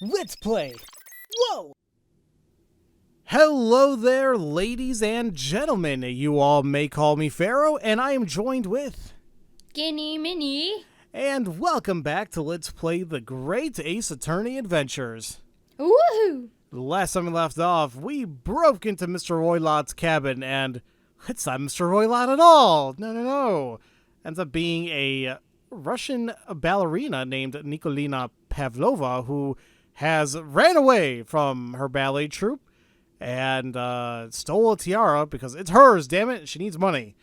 Let's play! Whoa! Hello there, ladies and gentlemen. You all may call me Pharaoh, and I am joined with... Guinea Minnie. And welcome back to Let's Play the Great Ace Attorney Adventures. Woohoo! The last time we left off, we broke into Mr. Roylot's cabin, and it's not Mr. Roylot at all. No. Ends up being a Russian ballerina named Nikolina Pavlova, who has ran away from her ballet troupe and stole a tiara because it's hers, damn it. She needs money.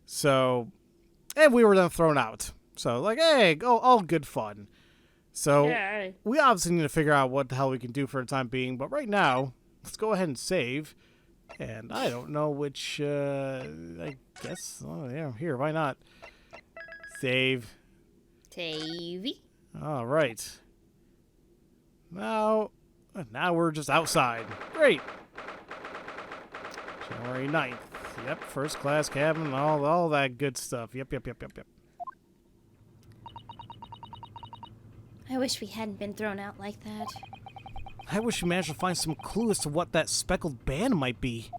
So, and we were then thrown out. So, like, hey, all good fun. So, Yeah. we obviously need to figure out what the hell we can do for the time being. But right now, let's go ahead and save. And I don't know which, I guess, oh yeah, here, why not? Save. Tavy. All right. Now we're just outside. Great. January 9th. Yep, first class cabin, all that good stuff. Yep. I wish we hadn't been thrown out like that. I wish we managed to find some clue as to what that speckled band might be.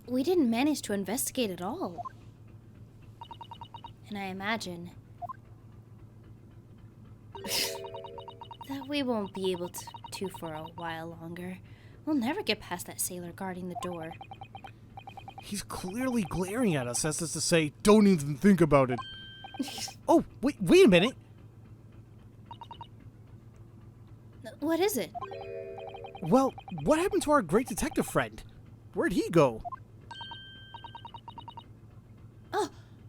We didn't manage to investigate at all. And I imagine that we won't be able to for a while longer. We'll never get past that sailor guarding the door. He's clearly glaring at us as if to say, don't even think about it. Oh, wait a minute. What is it? Well, what happened to our great detective friend? Where'd he go?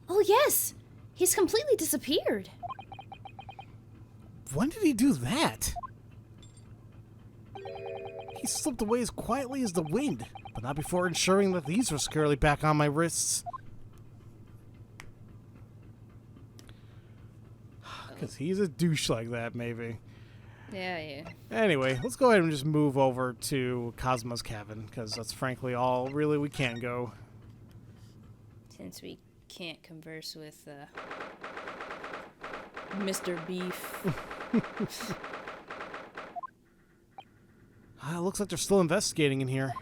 Oh yes! He's completely disappeared. When did he do that? He slipped away as quietly as the wind, but not before ensuring that these were securely back on my wrists. Because he's a douche like that, maybe. Yeah. Anyway, let's go ahead and just move over to Cosmo's cabin, because that's frankly all really we can go. Since we can't converse with, Mr. Beef. Looks like they're still investigating in here.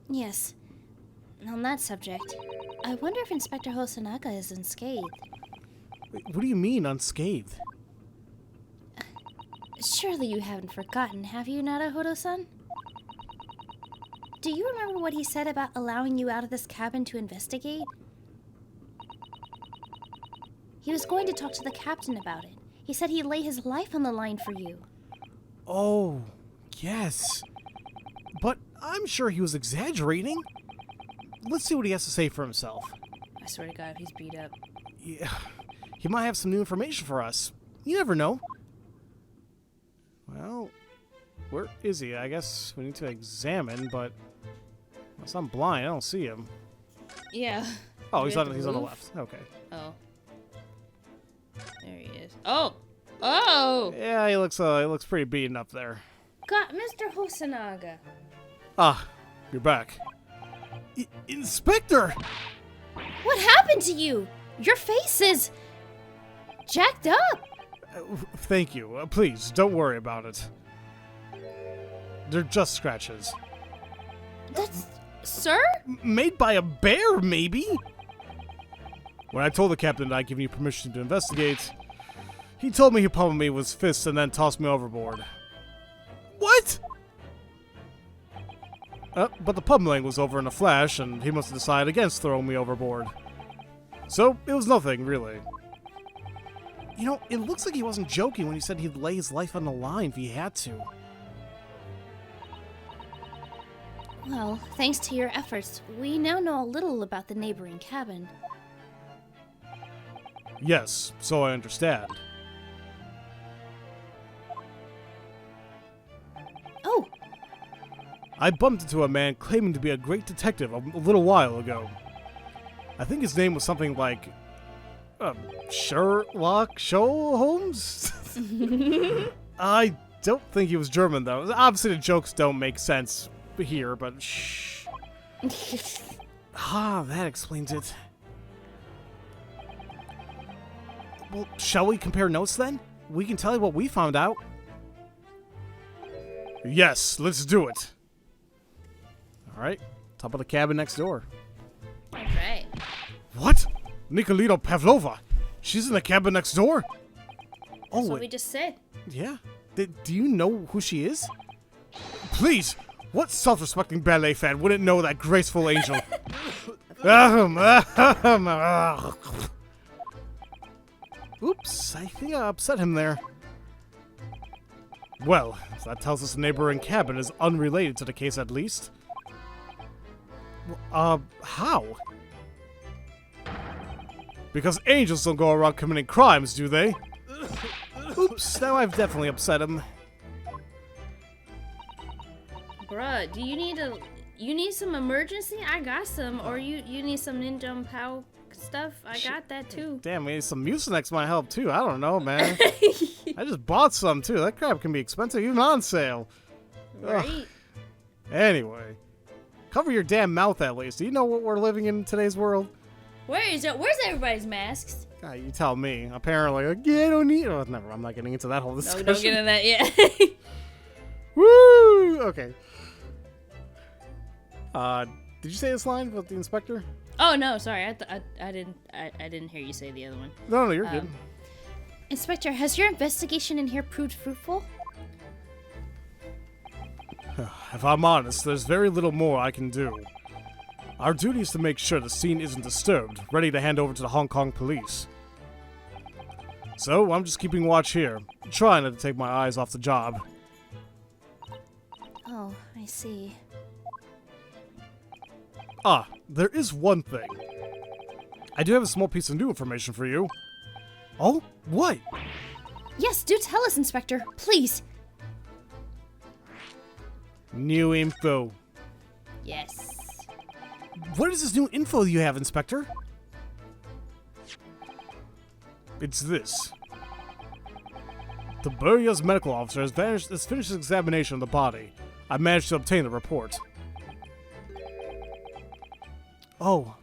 Yes. On that subject, I wonder if Inspector Naga is unscathed. Wait, what do you mean, unscathed? Surely you haven't forgotten, have you, Naruhodo-san? Do you remember what he said about allowing you out of this cabin to investigate? He was going to talk to the captain about it. He said he'd lay his life on the line for you. Oh, yes. But I'm sure he was exaggerating. Let's see what he has to say for himself. I swear to God, he's beat up. Yeah, he might have some new information for us. You never know. Well, where is he? I guess we need to examine, but unless I'm blind, I don't see him. Yeah. Oh, he's on the left. Okay. Oh. There he is. Oh! Yeah, he looks pretty beaten up there. Got Mr. Hosanaga. Ah, you're back. Inspector! What happened to you? Your face is jacked up. Thank you. Please, don't worry about it. They're just scratches. That's... Sir? Made by a bear, maybe? When I told the captain that I'd given you permission to investigate, he told me he pummeled me with his fists and then tossed me overboard. What? But the pummeling was over in a flash, and he must have decided against throwing me overboard. So, it was nothing, really. You know, it looks like he wasn't joking when he said he'd lay his life on the line if he had to. Well, thanks to your efforts, we now know a little about the neighboring cabin. Yes, so I understand. Oh! I bumped into a man claiming to be a great detective a little while ago. I think his name was something like... Sherlock Holmes? I don't think he was German, though. Obviously, the jokes don't make sense here, but shh. Ah, that explains it. Well, shall we compare notes then? We can tell you what we found out. Yes, let's do it. Alright, top of the cabin next door. Alright. What? Nicolito Pavlova? She's in the cabin next door? That's Oh, what we just said. yeah? Do you know who she is? Please, what self-respecting ballet fan wouldn't know that graceful angel? Oops, I think I upset him there. Well, that tells us the neighboring cabin is unrelated to the case at least. How? Because angels don't go around committing crimes, do they? Oops, now I've definitely upset him. Bruh, do you need some emergency? I got some. Or you need some ninja pow stuff? I got that too. Damn, maybe some Mucinex might help too. I don't know, man. I just bought some too. That crap can be expensive, even on sale. Right? Ugh. Anyway, cover your damn mouth at least. Do you know what we're living in today's world? Where's everybody's masks? You tell me. Apparently, like, yeah, I don't need. Oh, never. I'm not getting into that whole No, discussion. don't get into that yet. Woo! Okay. Did you say this line with the inspector? Oh no, sorry. I didn't hear you say the other one. No, you're good. Inspector, has your investigation in here proved fruitful? If I'm honest, there's very little more I can do. Our duty is to make sure the scene isn't disturbed, ready to hand over to the Hong Kong police. So, I'm just keeping watch here, trying not to take my eyes off the job. Oh, I see. Ah, there is one thing. I do have a small piece of new information for you. Oh? What? Yes, do tell us, Inspector, please. New info. Yes. What is this new info you have, Inspector? It's this. The Buria's medical officer has finished his examination of the body. I managed to obtain the report. Oh,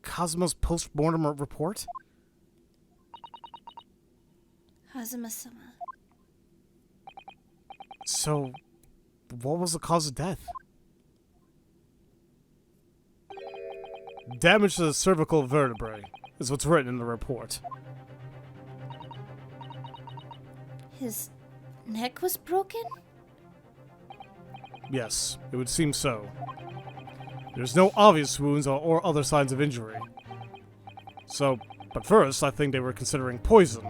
Cosmo's post-mortem report? Hazuma-sama. So, what was the cause of death? Damage to the cervical vertebrae is what's written in the report. His neck was broken? Yes, it would seem so. There's no obvious wounds or other signs of injury. So, but first, I think they were considering poison.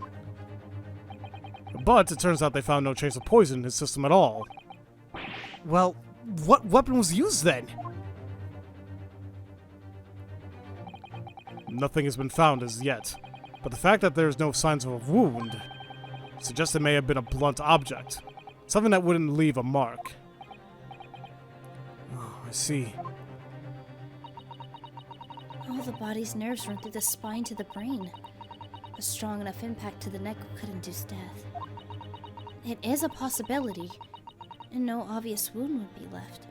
But it turns out they found no trace of poison in his system at all. Well, what weapon was used then? Nothing has been found as yet, but the fact that there's no signs of a wound suggests it may have been a blunt object, something that wouldn't leave a mark. Oh, I see. All the body's nerves run through the spine to the brain. A strong enough impact to the neck could induce death. It is a possibility, and no obvious wound would be left.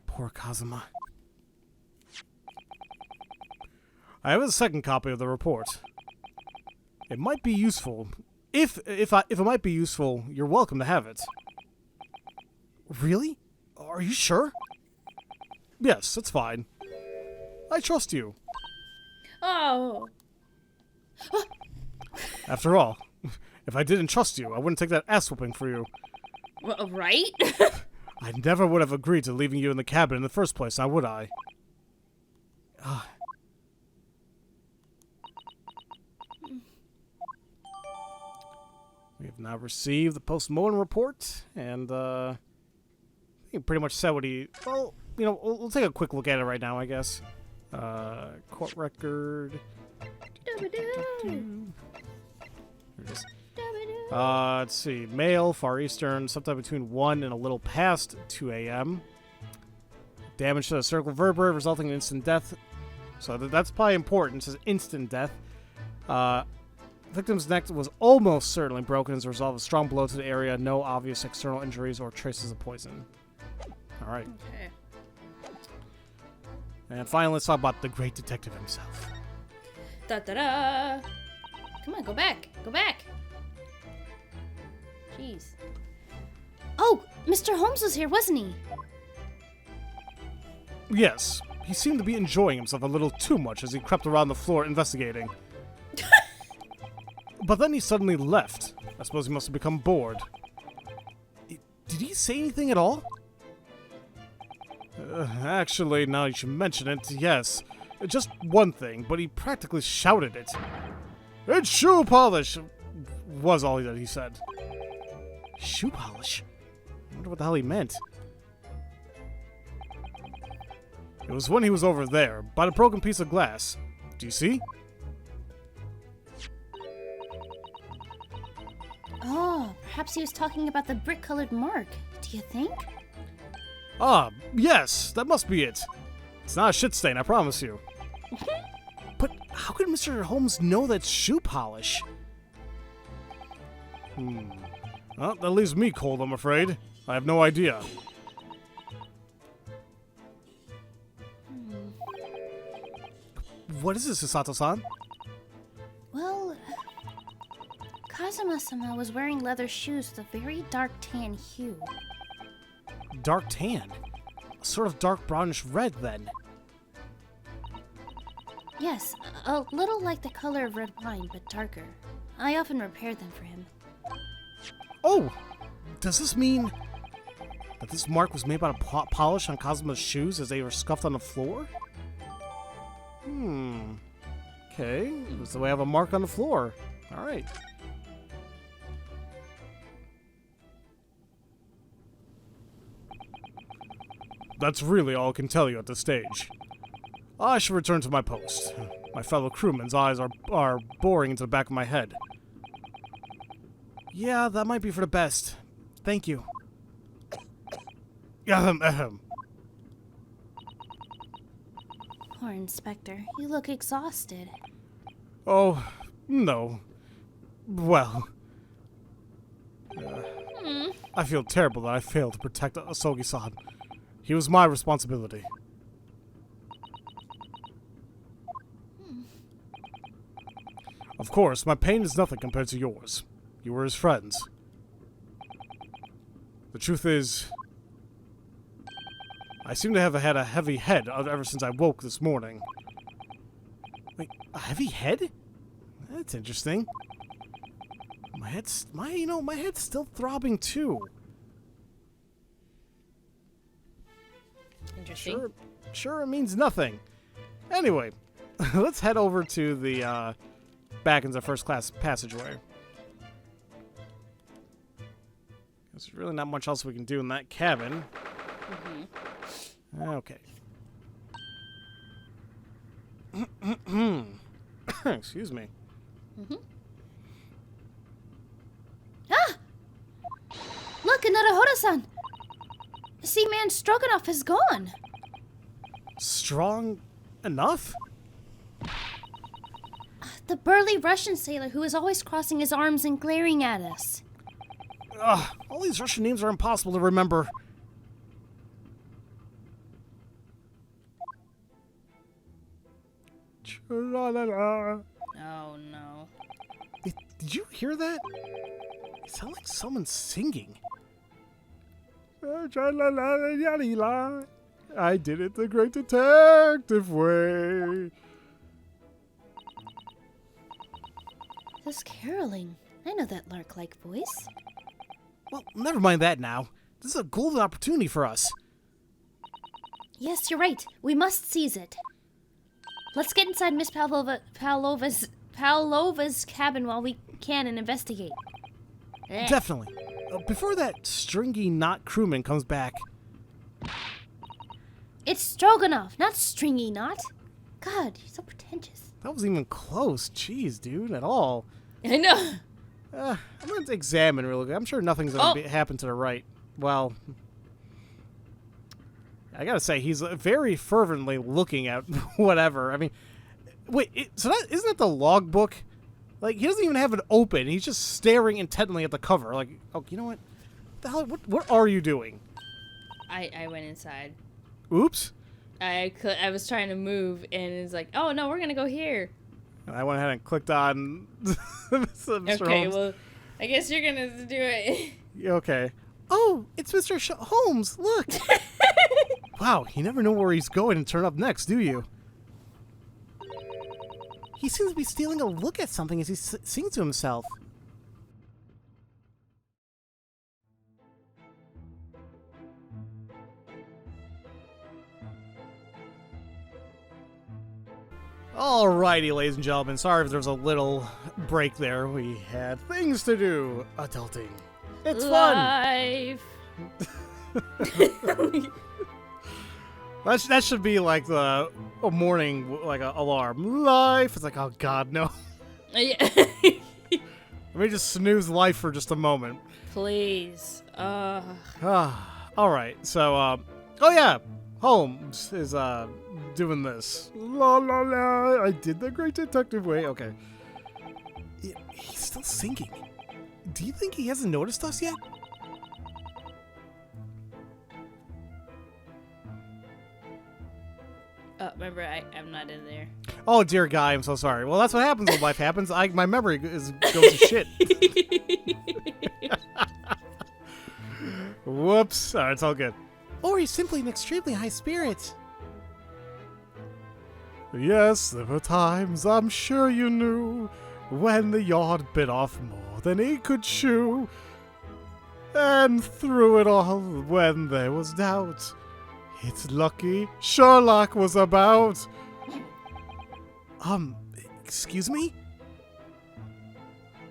Poor Kazuma. I have a second copy of the report. It might be useful. If it might be useful, you're welcome to have it. Really? Are you sure? Yes, that's fine. I trust you. Oh! After all, if I didn't trust you, I wouldn't take that ass whooping for you. Right? I never would have agreed to leaving you in the cabin in the first place, now would I? We have now received the post-mortem report, and he pretty much said what he... Well, you know, we'll take a quick look at it right now, I guess. Court record... There it is. Let's see. Male, Far Eastern, sometime between 1 and a little past 2 a.m. Damage to the cervical vertebrae resulting in instant death. So that's probably important. It says instant death. Victim's neck was almost certainly broken as a result of a strong blow to the area. No obvious external injuries or traces of poison. Alright. Okay. And finally, let's talk about the great detective himself. Da-da-da! Come on, go back. Go back. Jeez. Oh, Mr. Holmes was here, wasn't he? Yes, he seemed to be enjoying himself a little too much as he crept around the floor investigating. But then he suddenly left. I suppose he must have become bored. Did he say anything at all? Actually, now you should mention it, yes. Just one thing, but he practically shouted it. It's shoe polish! Was all that he said. Shoe polish? I wonder what the hell he meant. It was when he was over there, by the broken piece of glass. Do you see? Oh, perhaps he was talking about the brick-colored mark. Do you think? Ah, yes, that must be it. It's not a shit stain, I promise you. But how could Mr. Holmes know that's shoe polish? Well, that leaves me cold, I'm afraid. I have no idea. What is this, Sato-san? Well, Kazuma-sama was wearing leather shoes with a very dark tan hue. Dark tan? A sort of dark brownish red, then. Yes, a little like the color of red wine, but darker. I often repaired them for him. Oh! Does this mean that this mark was made by the polish on Kazuma's shoes as they were scuffed on the floor? Okay, that's the way I have a mark on the floor. Alright. That's really all I can tell you at this stage. I should return to my post. My fellow crewmen's eyes are boring into the back of my head. Yeah, that might be for the best. Thank you. Ahem. Poor Inspector, you look exhausted. Oh, no. Well. I feel terrible that I failed to protect Asogi-san. He was my responsibility. Of course, my pain is nothing compared to yours. You were his friends. The truth is, I seem to have had a heavy head ever since I woke this morning. Wait, a heavy head? That's interesting. My head's still throbbing too. Interesting. Sure, it means nothing. Anyway, let's head over to the back into the first class passageway. There's really not much else we can do in that cabin. Okay. Excuse me. Ah! Look, another Hora-san! Seaman Stroganoff is gone! Strong enough? The burly Russian sailor who is always crossing his arms and glaring at us. Ugh, all these Russian names are impossible to remember. Oh no. Did you hear that? It sounded like someone singing. I did it the great detective way. This caroling. I know that lark-like voice. Well, never mind that now. This is a golden opportunity for us. Yes, you're right. We must seize it. Let's get inside Miss Pavlova's cabin while we can and investigate. Definitely. Before that stringy knot crewman comes back. It's Stroganoff, not Stringy Knot. God, you're so pretentious. That wasn't even close. Jeez, dude, at all. I know. I'm going to examine real quick. I'm sure nothing's going to happen to the right. Well, I got to say, he's very fervently looking at whatever. I mean, wait, isn't that the logbook? Like, he doesn't even have it open. He's just staring intently at the cover. Like, oh, you know what? The hell? What are you doing? I went inside. Oops. I was trying to move, and it's like, oh no, we're gonna go here. And I went ahead and clicked on Mr. Okay, Holmes. well, I guess you're gonna do it. Okay. Oh, it's Mr. Holmes. Look. Wow, you never know where he's going and turn up next, do you? He seems to be stealing a look at something as he sings to himself. Alrighty, ladies and gentlemen. Sorry if there's a little break there. We had things to do. Adulting. It's Life. fun. That should be like a morning like a alarm. Life. It's like, oh god, no. Yeah. Let me just snooze life for just a moment. Please. Alright, so oh yeah, Holmes is doing this. La la la, I did the great detective way. Okay. He's still singing. Do you think he hasn't noticed us yet? Remember, I'm not in there. Oh dear guy, I'm so sorry. Well, that's what happens when life happens. My memory goes to shit. Whoops. Alright, it's all good. Or he's simply in extremely high spirits. Yes, there were times, I'm sure you knew, when the yard bit off more than he could chew. And through it all, when there was doubt, it's lucky Sherlock was about. Excuse me?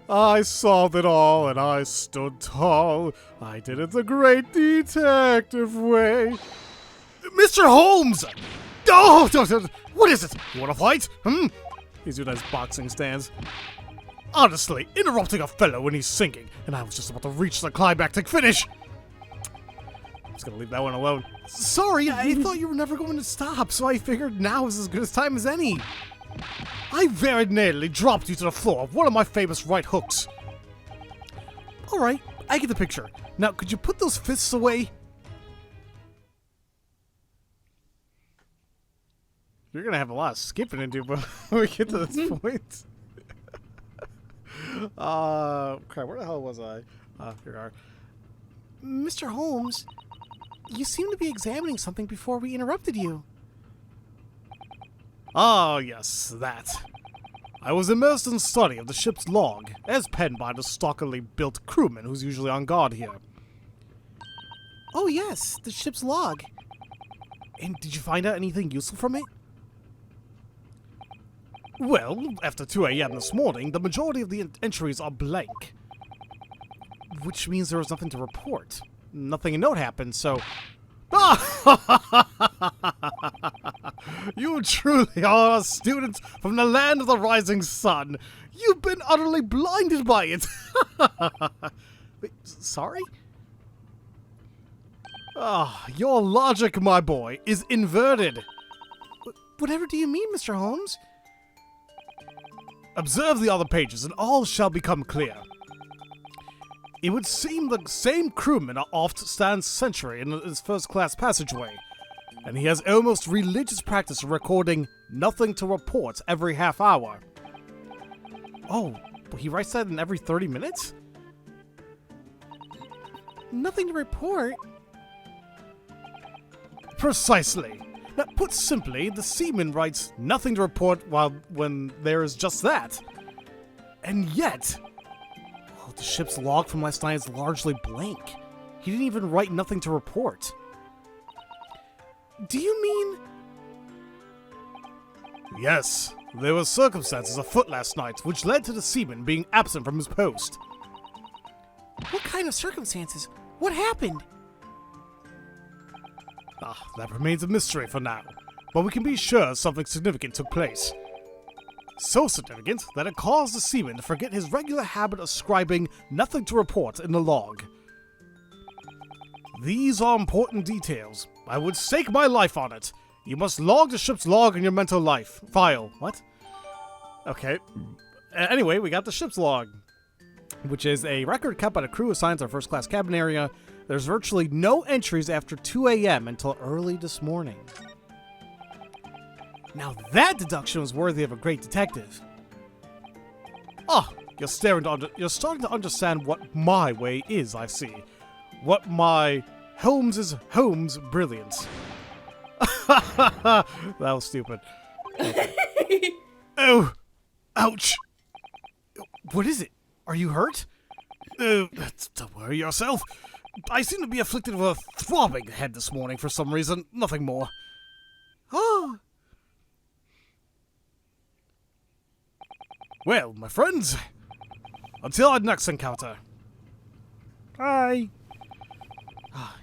I solved it all and I stood tall. I did it the great detective way. Mr. Holmes! Oh, what is it? You want to fight? He's doing his boxing stance. Honestly, interrupting a fellow when he's singing, and I was just about to reach the climactic finish. I'm just gonna leave that one alone. Sorry, I thought you were never going to stop, so I figured now is as good a time as any. I very nearly dropped you to the floor with one of my famous right hooks. Alright, I get the picture. Now, could you put those fists away? You're gonna have a lot of skipping to do before we get to this point. Okay, where the hell was I? Here we are. Mr. Holmes, you seem to be examining something before we interrupted you. Ah, yes, that. I was immersed in study of the ship's log, as penned by the stockily built crewman who's usually on guard here. Oh yes, the ship's log. And did you find out anything useful from it? Well, after 2 a.m. this morning, the majority of the entries are blank. Which means there was nothing to report. Nothing of note happened, so... You truly are a student from the land of the rising sun. You've been utterly blinded by it. Wait, sorry? Your logic, my boy, is inverted. Whatever do you mean, Mr. Holmes? Observe the other pages, and all shall become clear. It would seem the same crewman oft stands sentry in his first-class passageway, and he has almost religious practice of recording nothing to report every half hour. Oh, but he writes that in every 30 minutes? Nothing to report? Precisely. Now, put simply, the seaman writes nothing to report when there is just that. And yet, well, the ship's log from last night is largely blank. He didn't even write nothing to report. Do you mean... Yes, there were circumstances afoot last night which led to the seaman being absent from his post. What kind of circumstances? What happened? That remains a mystery for now, but we can be sure something significant took place. So significant that it caused the seaman to forget his regular habit of scribing nothing to report in the log. These are important details. I would stake my life on it. You must log the ship's log in your mental life. File. What? Okay. Anyway, we got the ship's log, which is a record kept by the crew assigned to our first-class cabin area. There's virtually no entries after 2 a.m. until early this morning. Now that deduction was worthy of a great detective. Ah, you're starting to understand what my way is, I see. What my Holmes' brilliance. That was stupid. Okay. Oh, ouch. What is it? Are you hurt? Don't worry yourself. I seem to be afflicted with a throbbing head this morning for some reason. Nothing more. Ah. Well, my friends, until our next encounter. Hi.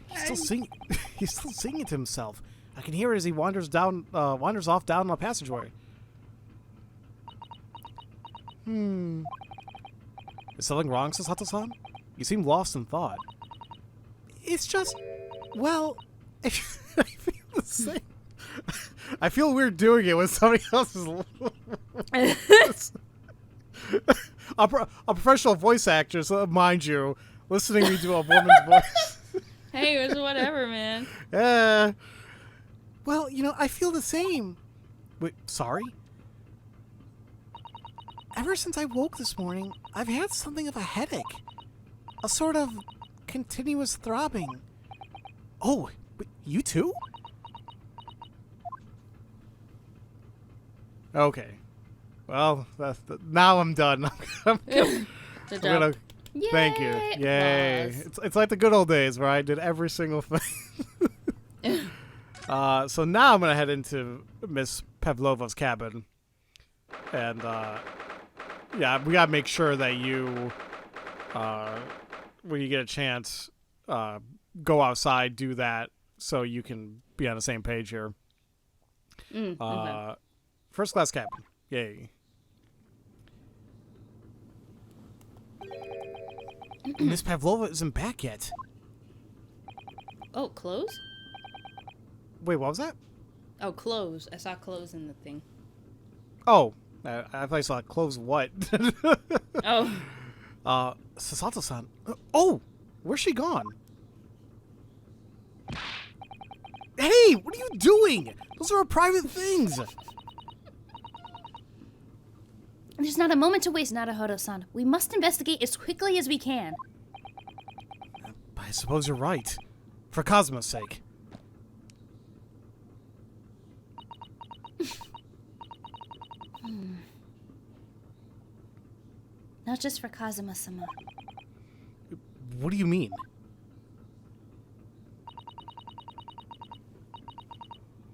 He's still singing. He's still singing to himself. I can hear it as he wanders off down the passageway. Is something wrong, Sasato-san? You seem lost in thought. It's just, well, I feel the same. I feel weird doing it when somebody else is. A professional voice actor, so mind you, listening to me do a woman's voice. Hey, it's whatever, man. Well, I feel the same. Wait, sorry? Ever since I woke this morning, I've had something of a headache. A sort of continuous throbbing. Oh, but you too? Okay. Well, now I'm done. Good job. Thank you. Yay. It's like the good old days where I did every single thing. So now I'm going to head into Miss Pavlova's cabin. And, yeah, we got to make sure that you, when you get a chance, go outside, do that, so you can be on the same page here. Okay. First class cabin. Yay. Miss Pavlova isn't back yet. Oh, clothes? Wait, what was that? Oh, clothes. I saw clothes in the thing. Oh, I thought I saw clothes. What? Oh. Sasato-san. Oh, where's she gone? Hey, what are you doing? Those are our private things. There's not a moment to waste, Naruhodo-san. We must investigate as quickly as we can. I suppose you're right. For Kazuma's sake. Not just for Kazuma-sama. What do you mean?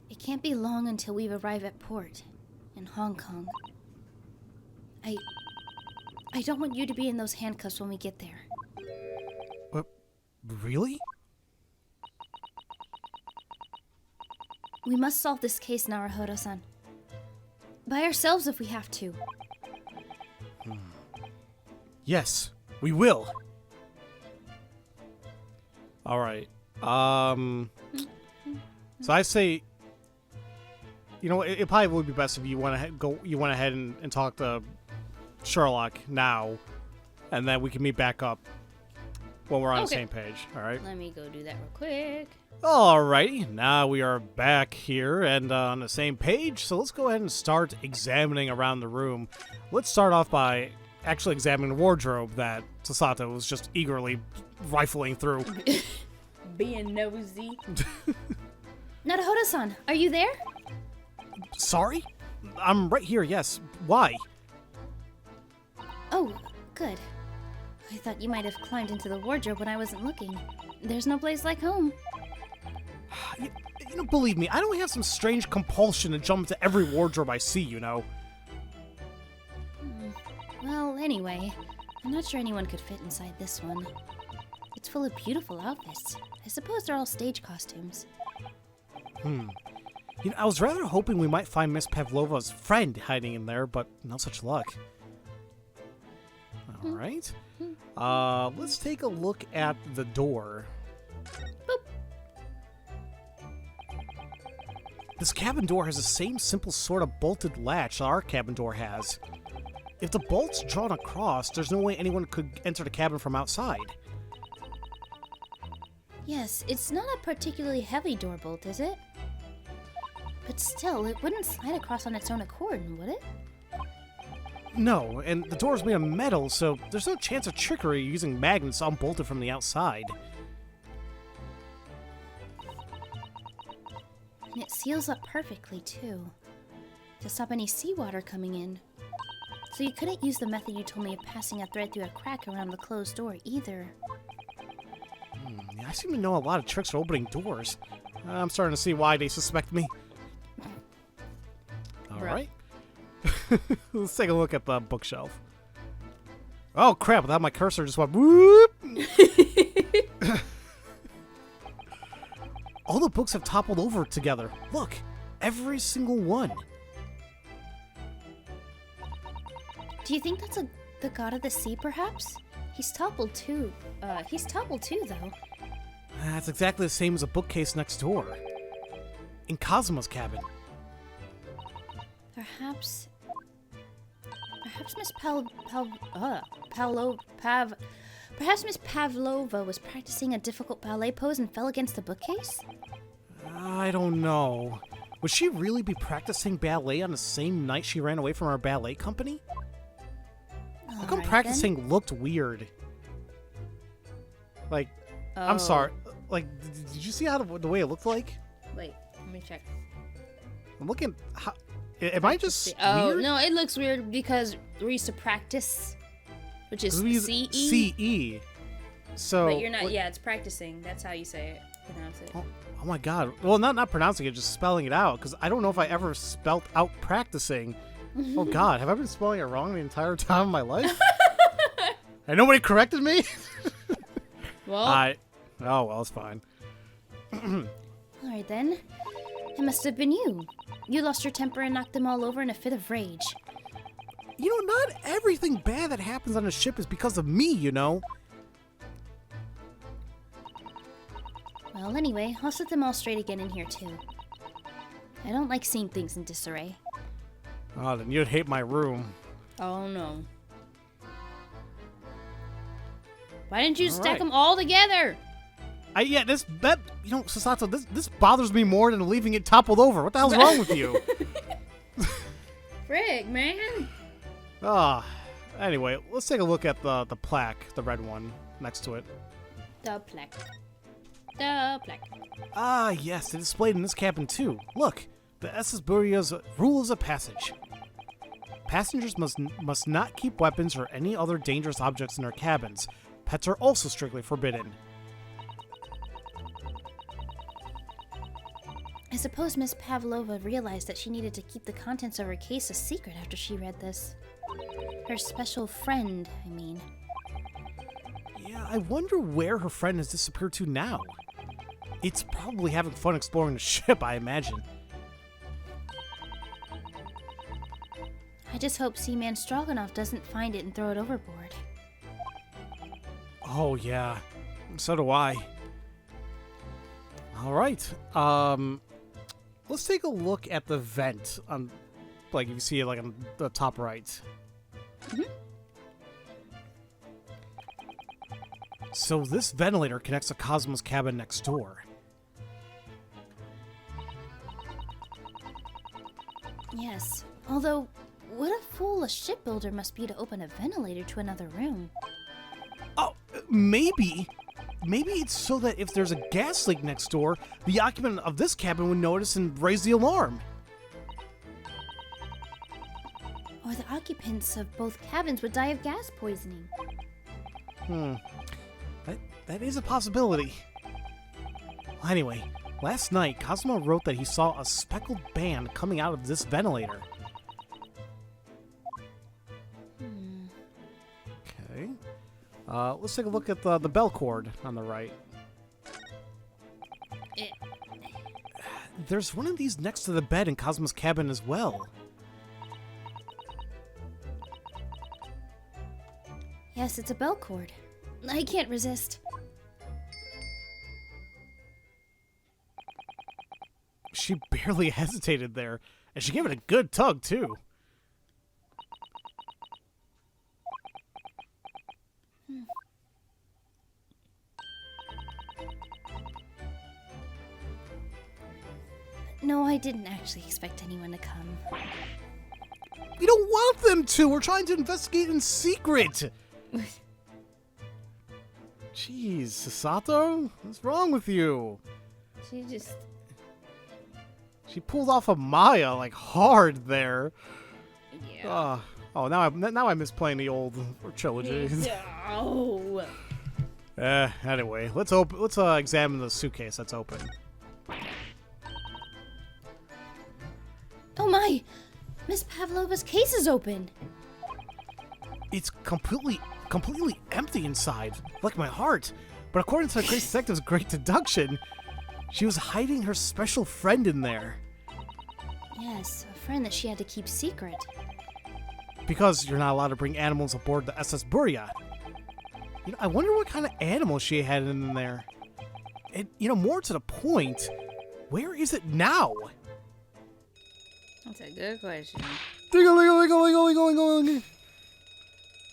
It can't be long until we arrive at port in Hong Kong. I don't want you to be in those handcuffs when we get there. What? Really? We must solve this case, Naruhodo-san. By ourselves if we have to. Yes, we will. All right. So I say, it probably would be best if you went ahead and talk to Sherlock now, and then we can meet back up when we're on the same page. All right. Let me go do that real quick. Alrighty, now we are back here and on the same page, so let's go ahead and start examining around the room. Let's start off by actually examining the wardrobe that Sasato was just eagerly rifling through. Being nosy. Naruhodo-san, are you there? Sorry? I'm right here, yes. Why? Oh, good. I thought you might have climbed into the wardrobe when I wasn't looking. There's no place like home. Believe me, I don't have some strange compulsion to jump into every wardrobe I see, Well, anyway, I'm not sure anyone could fit inside this one. It's full of beautiful outfits. I suppose they're all stage costumes. I was rather hoping we might find Miss Pavlova's friend hiding in there, but no such luck. Alright. Let's take a look at the door. Boop. This cabin door has the same simple sort of bolted latch our cabin door has. If the bolt's drawn across, there's no way anyone could enter the cabin from outside. Yes, it's not a particularly heavy door bolt, is it? But still, it wouldn't slide across on its own accord, would it? No, and the door's made of metal, so there's no chance of trickery using magnets unbolted from the outside. And it seals up perfectly, too. To stop any seawater coming in. So you couldn't use the method you told me of passing a thread through a crack around the closed door, either. I seem to know a lot of tricks for opening doors. I'm starting to see why they suspect me. Alright. Let's take a look at the bookshelf. Oh crap, without my cursor just went whoop! All the books have toppled over together. Look, every single one. Do you think that's the god of the sea, perhaps? He's toppled too. Though. That's exactly the same as a bookcase next door. In Cosmo's cabin. Perhaps Miss Perhaps Miss Pavlova was practicing a difficult ballet pose and fell against the bookcase? I don't know. Would she really be practicing ballet on the same night she ran away from our ballet company? How come practicing looked weird? Like, I'm sorry. Like, did you see how the way it looked like? Wait, let me check. I'm looking. How, am I just Oh, weird? no, it looks weird because we used to practice, which is CE. CE. So. But you're not. Yeah, it's practicing. That's how you say it. Pronounce it. Oh my god. Well, not pronouncing it, just spelling it out. Because I don't know if I ever spelt out practicing. Oh god, have I been spelling it wrong the entire time of my life? And nobody corrected me? Well. Oh, well, it's fine. Alright then. It must have been you. You lost your temper and knocked them all over in a fit of rage. You know, not everything bad that happens on a ship is because of me, you know? Well, anyway, I'll set them all straight again in here too. I don't like seeing things in disarray. Oh, then you'd hate my room. Oh no. Why didn't you stack right. them all together? Susato, this bothers me more than leaving it toppled over. What the hell's wrong with you? Frig, man. Anyway, let's take a look at the plaque, the red one, next to it. The plaque. The plaque. Ah, yes, they're displayed in this cabin too. Look, the SS Buria's rules of passage. Passengers must not keep weapons or any other dangerous objects in their cabins. Pets are also strictly forbidden. I suppose Miss Pavlova realized that she needed to keep the contents of her case a secret after she read this. Her special friend, I mean. Yeah, I wonder where her friend has disappeared to now. It's probably having fun exploring the ship, I imagine. I just hope Seaman Stroganoff doesn't find it and throw it overboard. Oh, yeah. So do I. Alright, let's take a look at the vent on, like, if you see it, like, on the top right. So this ventilator connects to Cosmo's cabin next door. Yes, although, what a fool a shipbuilder must be to open a ventilator to another room. Oh, maybe it's so that if there's a gas leak next door, the occupant of this cabin would notice and raise the alarm. Or the occupants of both cabins would die of gas poisoning. That is a possibility. Well, anyway, last night, Cosmo wrote that he saw a speckled band coming out of this ventilator. Okay. Let's take a look at the bell cord on the right. There's one of these next to the bed in Cosmo's cabin as well. Yes, it's a bell cord. I can't resist. She barely hesitated there, and she gave it a good tug, too. No, I didn't actually expect anyone to come. You don't want them to. We're trying to investigate in secret. Jeez, Sasato? What's wrong with you? She pulled off a Maya, like, hard there. Yeah. Now I miss playing the old trilogy. Oh. Anyway, let's examine the suitcase that's open. Oh my! Miss Pavlova's case is open. It's completely empty inside, like my heart. But according to the Grace Detective's great deduction, she was hiding her special friend in there. Yes, a friend that she had to keep secret. Because you're not allowed to bring animals aboard the SS Burya. I wonder what kind of animal she had in there. And, more to the point, where is it now? That's a good question. Ding-a-ling-a-ling-a-ling-a-ling-a-ling.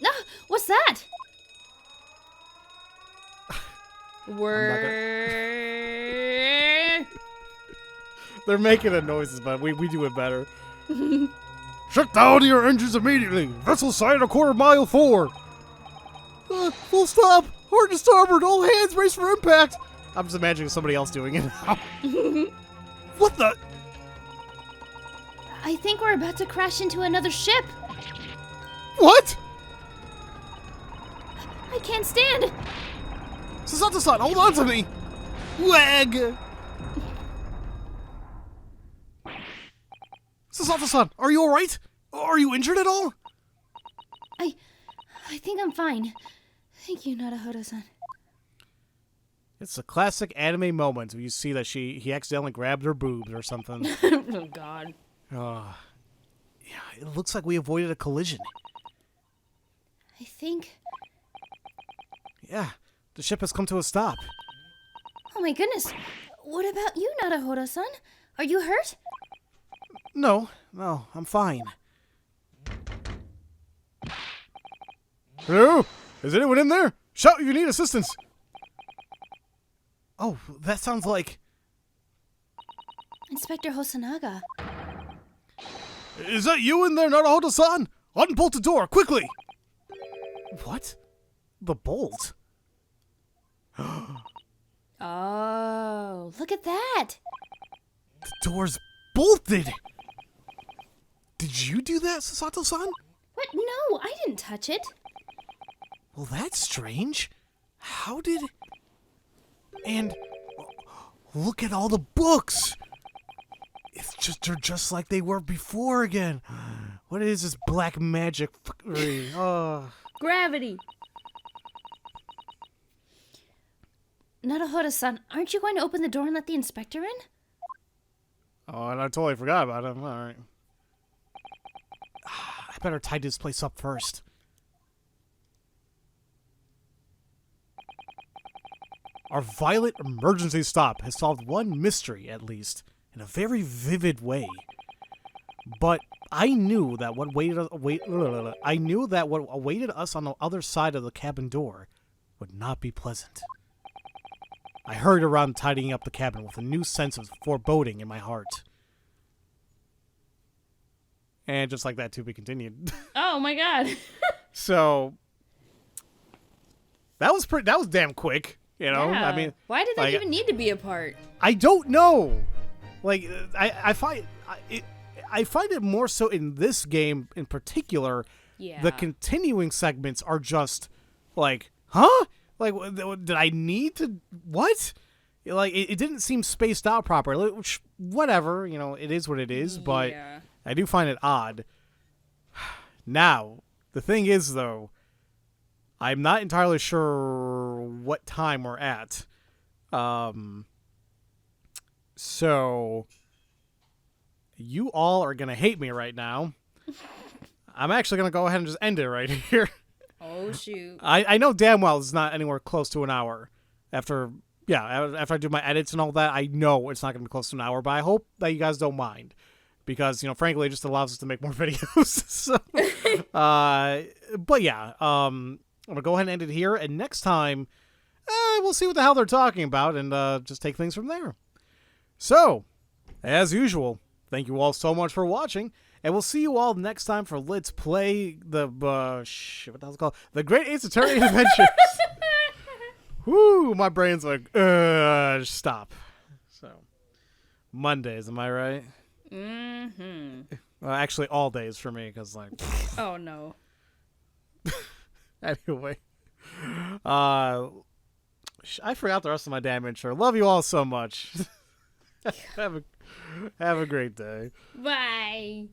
No, what's that? They're making the noises, but we do it better. Shut down your engines immediately. Vessel sighted 1/4 mile forward. Full stop. Hard to starboard. All hands brace for impact. I'm just imagining somebody else doing it now. What the? I think we're about to crash into another ship. What? I can't stand. Sasato-san, hold on to me. Wag. Sasato-san, are you alright? Are you injured at all? I think I'm fine. Thank you, Naruhodo-san. It's a classic anime moment where you see that he accidentally grabbed her boobs or something. Oh, God. Yeah, it looks like we avoided a collision. I think... Yeah, the ship has come to a stop. Oh my goodness. What about you, Naruhodo-san? Are you hurt? No, I'm fine. Hello? Is anyone in there? Shout if you need assistance. Oh, that sounds like... Inspector Hosonaga. Is that you in there, Naruhodo-san? Unbolt the door, quickly! What? The bolt? Oh, look at that. The door's bolted! Did you do that, Sasato-san? What? No, I didn't touch it. Well, that's strange. How did... And... Look at all the books! They're just like they were before again. What is this black magic fuckery? Oh. Gravity. Naruhodo-san, aren't you going to open the door and let the inspector in? Oh, and I totally forgot about him. All right. I better tidy this place up first. Our violent emergency stop has solved one mystery, at least, in a very vivid way. But I knew that what awaited us on the other side of the cabin door would not be pleasant. I hurried around tidying up the cabin with a new sense of foreboding in my heart. And just like that, to be continued. Oh my God. So that was damn quick, you know? Yeah. I mean, why did they even need to be apart? I don't know. Like, I find it more so in this game in particular. Yeah. The continuing segments are just like, huh? Like, did I need to? What? Like, it didn't seem spaced out properly. Which, whatever, you know, it is what it is. But Yeah. I do find it odd. Now, the thing is, though, I'm not entirely sure what time we're at. So you all are gonna hate me right now. I'm actually gonna go ahead and just end it right here. Oh shoot. I know damn well it's not anywhere close to an hour. After I do my edits and all that, I know it's not gonna be close to an hour. But I hope that you guys don't mind, because, you know, frankly, it just allows us to make more videos. So, but yeah, I'm gonna go ahead and end it here. And next time, we'll see what the hell they're talking about, and just take things from there. So, As usual, thank you all so much for watching, and we'll see you all next time for Let's Play the, what the hell's it called? The Great Ace Attorney Adventures. Whoo, my brain's like, stop. So, Mondays, am I right? Mm-hmm. Well, actually, all days for me, because, like... Oh, no. Anyway. I forgot the rest of my damn intro. Love you all so much. Have a great day. Bye.